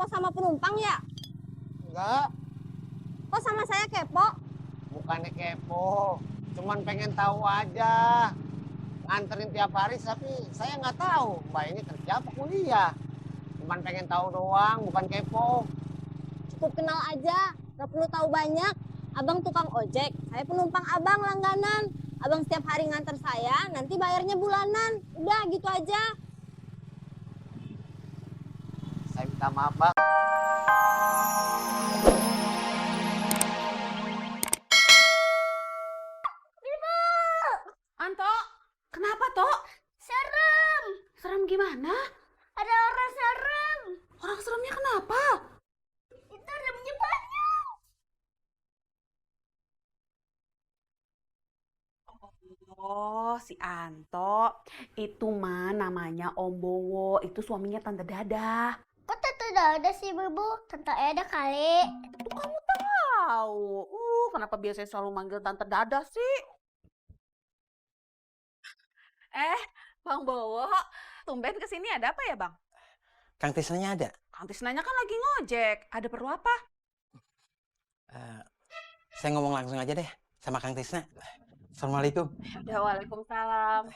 kepo sama penumpang ya? Enggak, Kok sama saya kepo? bukannya kepo. Cuman pengen tahu aja. Nganterin tiap hari, tapi saya nggak tahu Mbak ini kerja apa kuliah. Cuman pengen tahu doang, bukan kepo. Cukup kenal aja, gak perlu tahu banyak. Abang tukang ojek, saya penumpang abang langganan. Abang setiap hari nganter saya, nanti bayarnya bulanan. Udah gitu aja. Saya minta maaf, Bang. Anto, kenapa, Tok? Serem! Serem gimana? Ada orang serem! Orang seremnya kenapa? Itu remnya banyak! Oh, si Anto. Itu mah namanya Om Bowo. Itu suaminya Tante Dadah. Kok Tante Dada sih, Bubu? Tante Eda kali. Tuh kamu tahu. Kenapa biasanya selalu manggil Tante Dadah sih? Bang Bowo, tumben kesini ada apa ya, Bang? Kang Tisnanya ada? Kang Tisnanya kan lagi ngojek. Ada perlu apa? Saya ngomong langsung aja deh sama Kang Tisna. Assalamualaikum. Ya, waalaikumsalam.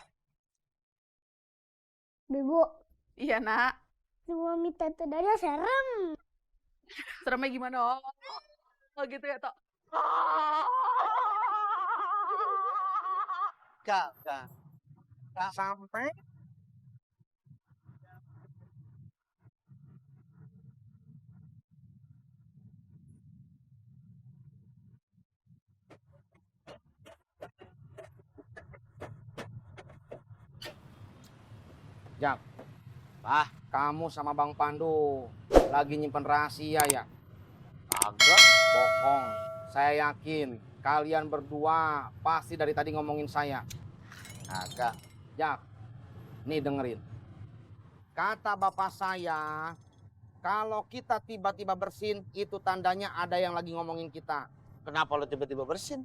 Bubu, Iya, Nak. suami Tante Dada serem. Seremnya gimana? Oh gitu ya, Tok. Kak sampai. Jak, kamu sama Bang Pandu lagi nyimpen rahasia ya? Kagak. Bohong. Saya yakin kalian berdua pasti dari tadi ngomongin saya. Kagak. Jak, nih dengerin. Kata bapak saya, kalau kita tiba-tiba bersin, itu tandanya ada yang lagi ngomongin kita. Kenapa lo tiba-tiba bersin?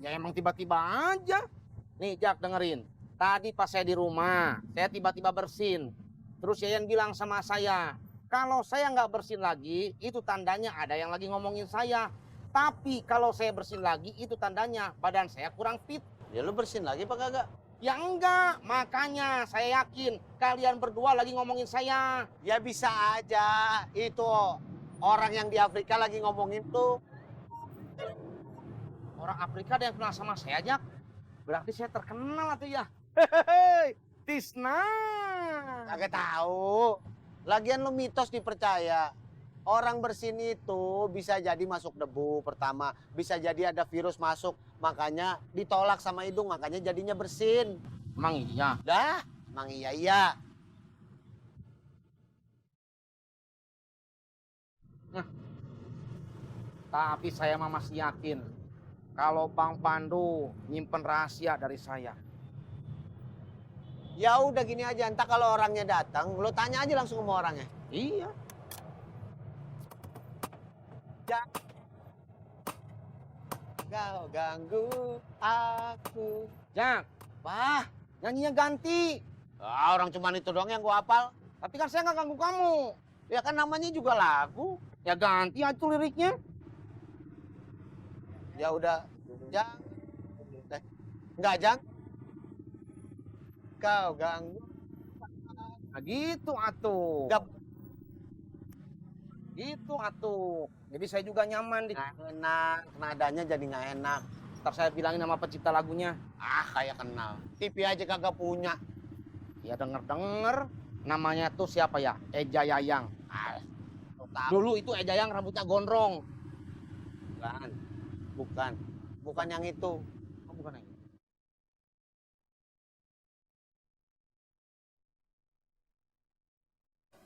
Ya emang tiba-tiba aja. Nih Jak, dengerin. Tadi pas saya di rumah, saya tiba-tiba bersin. Terus Yayan bilang sama saya, kalau saya nggak bersin lagi, itu tandanya ada yang lagi ngomongin saya. Tapi kalau saya bersin lagi, itu tandanya badan saya kurang fit. Ya lo bersin lagi apa kagak? Ya enggak, makanya saya yakin kalian berdua lagi ngomongin saya. Ya bisa aja. Itu orang yang di Afrika lagi ngomongin tuh. Orang Afrika ada yang kenal sama saya, Jak. Berarti saya terkenal atau ya? Hehehe, Tisna. kagak tahu. Lagian lo mitos dipercaya. Orang bersin itu bisa jadi masuk debu pertama, bisa jadi ada virus masuk, makanya ditolak sama hidung, makanya jadinya bersin. Emang iya? Dah, emang iya. Tapi saya mah masih yakin kalau Bang Pandu nyimpen rahasia dari saya. Ya udah gini aja, entar kalau orangnya datang, lo tanya aja langsung sama orangnya. Iya. Kau ganggu aku. Jak, Wah, nyanyinya ganti. orang cuman itu doang yang gua hafal. Tapi kan saya nggak ganggu kamu. Ya kan namanya juga lagu. Ya ganti aja tuh liriknya. Ya udah, Jang. Enggak, Jang. Kau ganggu. Nah gitu atuh. Enggak Gitu atuh. Jadi saya juga nyaman di. enak, nadanya jadi nggak enak. Ntar saya bilangin sama pencipta lagunya. Ah, kayak kenal. TV aja kagak punya. Ya denger-denger. Namanya tuh siapa ya? Eja Yayang. Ah, lo tahu. Dulu itu Eja Yayang rambutnya gondrong. Bukan yang itu. Oh, bukan yang itu.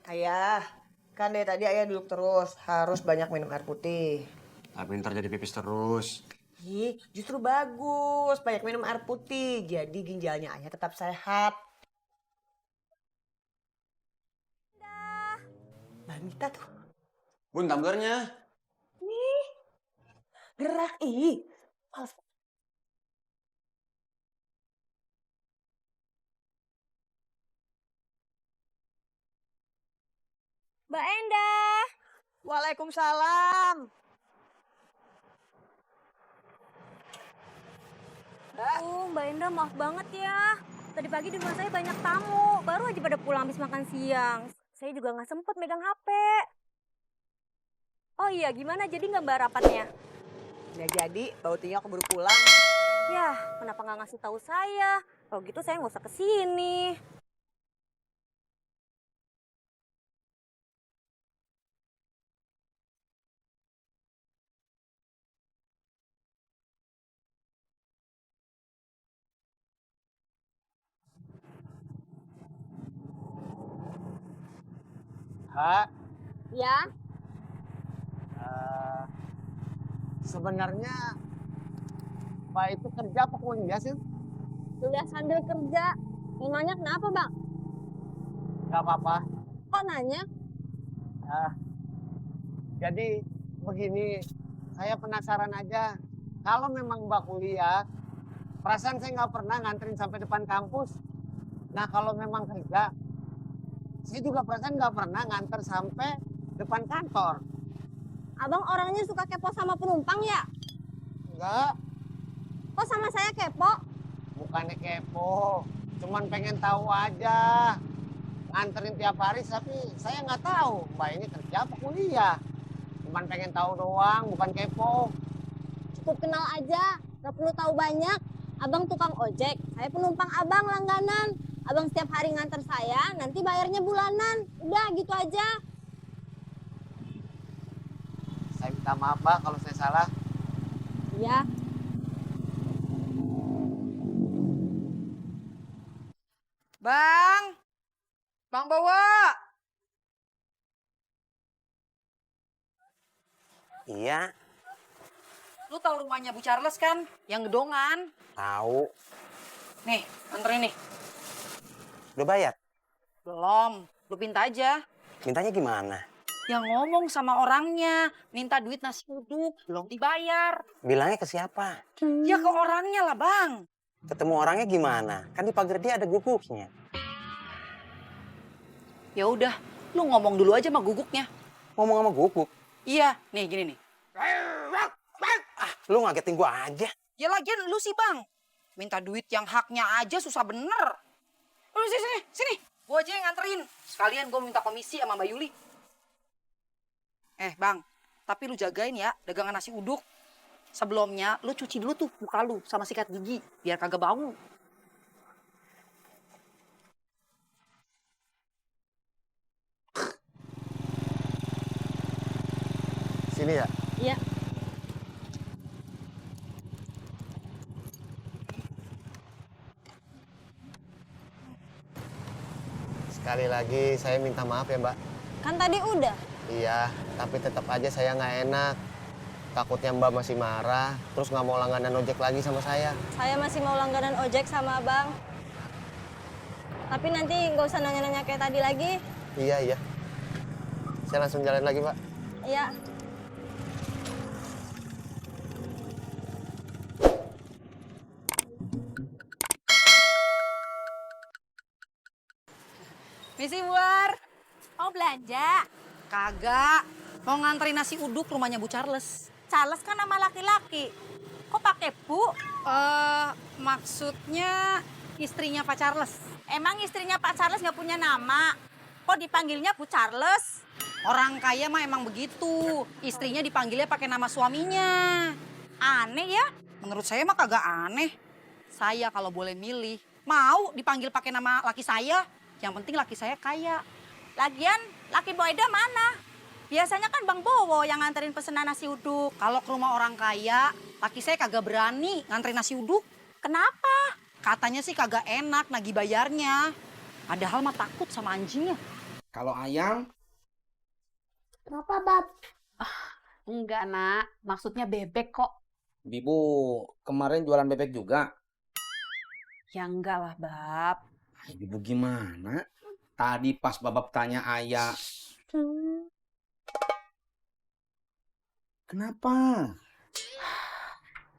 Ayah, kan dari tadi ayah duduk terus, harus banyak minum air putih. Tapi ntar jadi pipis terus. Ih, justru bagus, banyak minum air putih, jadi ginjalnya ayah tetap sehat. Mbak Mita tuh, Bun, tumblernya. gerak, ih. Males. Mbak Endah. Waalaikumsalam. Mbak Enda maaf banget ya. Tadi pagi di rumah saya banyak tamu. Baru aja pada pulang habis makan siang. Saya juga nggak sempet megang HP. Oh iya, gimana? Jadi nggak mbak rapatnya? Ya jadi, Mbak Utinya keburu pulang. Yah, kenapa nggak ngasih tahu saya? Kalau gitu saya nggak usah kesini. Kak, Ya, eh, sebenarnya Pak itu kerja apa kuliah sih? kuliah sambil kerja. Memangnya kenapa bang? Gak apa-apa. Kok nanya? Ah, jadi begini, saya penasaran aja. Kalau memang Mbak kuliah, perasaan saya nggak pernah nganterin sampai depan kampus. Nah kalau memang kerja, saya juga perasaan nggak pernah nganter sampai depan kantor. Abang orangnya suka kepo sama penumpang ya? Enggak, Kok sama saya kepo? bukannya kepo, cuman pengen tahu aja. Nganterin tiap hari, tapi saya nggak tahu Mbak ini kerja apa kuliah. Cuman pengen tahu doang, bukan kepo. Cukup kenal aja, nggak perlu tahu banyak. Abang tukang ojek, saya penumpang abang langganan. Abang setiap hari nganter saya, nanti bayarnya bulanan. Udah gitu aja. Saya minta maaf Mbak kalau saya salah. Ya, Bang! Bang Bowo! Iya, Lu tahu rumahnya Bu Charles kan? Yang gedongan. tahu. Nih, anterin nih. Udah bayar? Belum. Lu pinta aja. Mintanya gimana? Yang ngomong sama orangnya. Minta duit nasi uduk. Belum dibayar. Bilangnya ke siapa? Ya ke orangnya lah, Bang. Ketemu orangnya gimana? Kan di pagar dia ada guguknya. Ya udah, lu ngomong dulu aja sama guguknya. Ngomong sama guguk. Iya, nih gini nih. Ah, lu ngagetin gua aja. Ya lagian lu sih, Bang. Minta duit yang haknya aja susah bener. Lu sini. Gua aja yang nganterin. Sekalian gua minta komisi sama Mbak Yuli. Bang, tapi lu jagain ya dagangan nasi uduk. Sebelumnya lu cuci dulu tuh muka lu sama sikat gigi biar kagak bau. Sini ya. iya. Sekali lagi saya minta maaf ya Mbak. Kan tadi udah. Iya, tapi tetap aja saya nggak enak. Takutnya Mbak masih marah, terus nggak mau langganan ojek lagi sama saya. Saya masih mau langganan ojek sama abang. Tapi nanti nggak usah nanya-nanya kayak tadi lagi. Iya. Saya langsung jalan lagi Mbak. Iya. Misi Buar. Mau belanja? Kagak. Mau nganterin nasi uduk rumahnya Bu Charles. Charles kan nama laki-laki. Kok pakai Bu? Maksudnya istrinya Pak Charles. Emang istrinya Pak Charles nggak punya nama? Kok dipanggilnya Bu Charles? Orang kaya mah emang begitu. Istrinya dipanggilnya pakai nama suaminya. Aneh ya. Menurut saya mah kagak aneh. Saya kalau boleh milih, mau dipanggil pakai nama laki saya. Yang penting laki saya kaya. Lagian laki Bu Eda mana? Biasanya kan Bang Bowo yang nganterin pesanan nasi uduk. Kalau ke rumah orang kaya, laki saya kagak berani nganterin nasi uduk. Kenapa? Katanya sih kagak enak nagih bayarnya. Padahal mah takut sama anjingnya. Kalau ayam, Kenapa, Bab? Enggak, Nak. Maksudnya bebek kok. Bibu kemarin jualan bebek juga. Ya enggak lah, Bab. Bibu gimana? Tadi pas babab tanya ayah. Kenapa?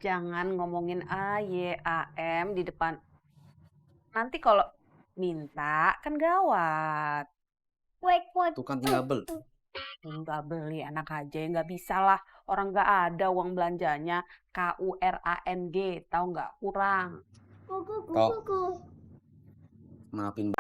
Jangan ngomongin A, Y, A, M di depan. Nanti kalau minta kan gawat. Wait. Tuh kan tinggal beli. Nggak beli enak aja, nggak bisa lah. Orang nggak ada uang belanjanya. KURANG, tahu nggak? Kurang. Kuku, Tok. kuku. Maafin